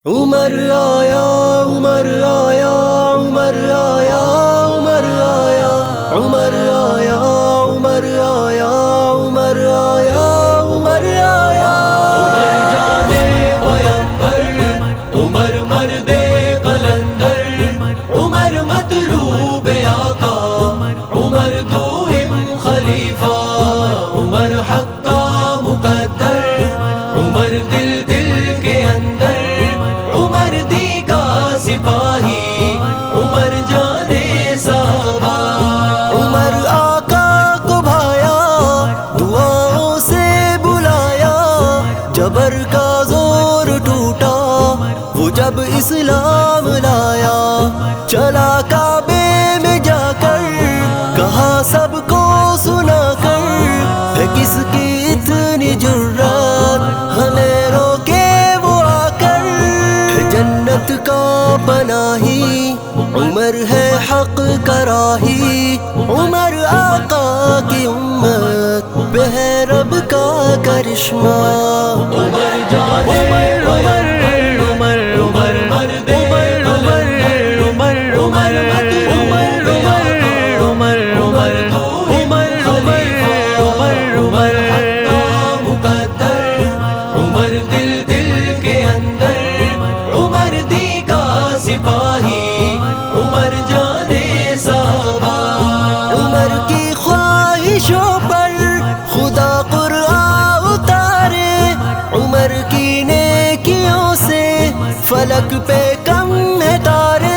عمر آیا عمر آیا عمر آیا عمر آیا عمر آیا عمر آیا عمر آیا عمر آیا عمر جانے پیغمبر عمر مرد قلندر عمر مطلوب آقا عمر دوم خلیفہ عمر حق کا مقدر عمر دل دل کے اندر عمر دی کا سپاہی عمر جانے صحابہ عمر آقا کو بھایا دعاؤں سے بلایا جبر کا زور ٹوٹا وہ جب اسلام لایا چلا کعبے میں جا کر کہا سب کو سنا کر ہے کس کی اتنی جرات ہمیں روکے وہ آ کر ہے جنت کا پناہی عمر ہے حق کا راہی عمر آقا کی امت پہ ہے رب کا کرشمہ عمر جانے عمر عمر عمر مرد سپاہی عمر جانے صحابہ عمر کی خواہشوں پر خدا قرآن اتارے عمر کی نیکیوں سے فلک پہ کم ہے تارے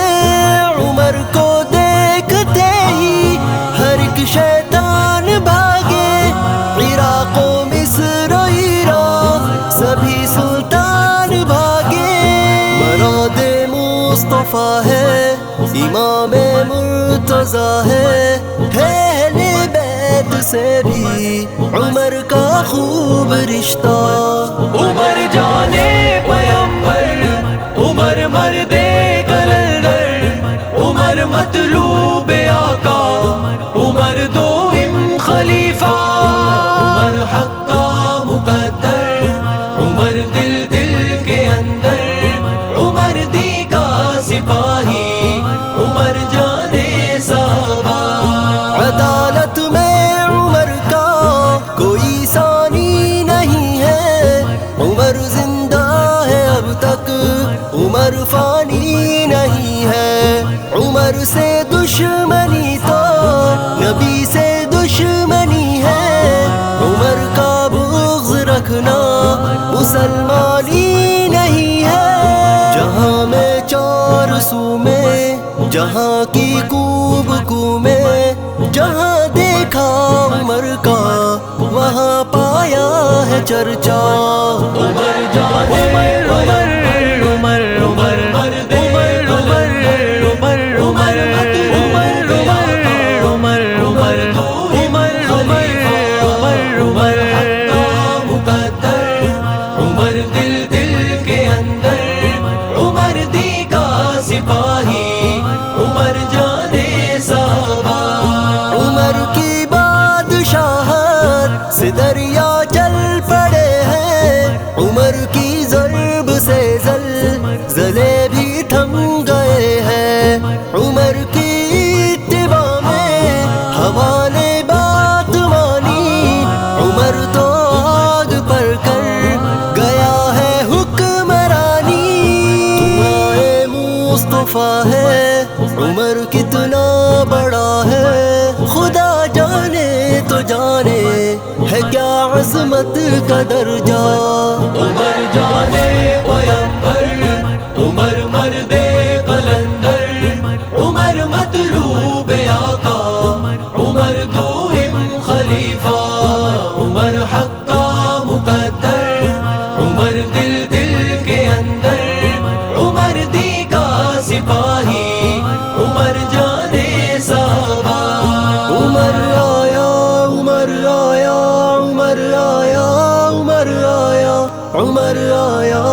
عمر کو دیکھتے ہی ہر ایک شیطان بھاگے عراق و مصر و ایران سبھی سلطان بھاگے مراد مصطفیٰ ہے امام مرتضیٰ ہے اہل بیت سے بھی عمر کا خوب رشتہ عمر جانے پیغمبر عمر مرد قلندر عمر مطلوب آقا عمر دوم خلیفہ عمر حق کا مقدر عمر دل دل کے اندر عمر دی کا سپاہی عمر جانے صحابہ عدالت میں عمر کا کوئی ثانی نہیں ہے عمر زندہ ہے اب تک عمر فانی نہیں ہے عمر سے دشمنی تو نبی سے دشمنی ہے عمر کا بغض رکھنا مسلمانی نہیں ہے جہاں میں چار سو میں جہاں کی کوب کو میں جہاں دیکھا عمر کا وہاں پایا ہے چرچا عمر جانے عمر عمر عمر مرد عمر عمر عمر عمر عمر عمر عمر عمر عمر عمر مقدر عمر دل دل کے اندر عمر دی کا سپاہی عمر جانے صحابہ عمر کی بادشاہت سے دریا چل پڑے ہیں عمر کی ضرب سے زلزلے بھی تھم گئے ہیں عمر کی اتباع میں ہوا نے بات مانی عمر تو آگ پر کر گیا ہے حکمرانی دعائے مصطفیٰ ہے عمر کتنا بڑا ہے خدا جانے تو جانے ہے کیا عظمت کا درجہ عمر جانے پیغمبر عمر مرد قلندر عمر مطلوب آقا عمر دوم خلیفہ عمر حق کا مقدر عمر دل دل کے اندر عمر دی کا سپاہی عمر جانے صحابہ عمر آیا عمر آیا عمر آیا عمر آیا عمر آیا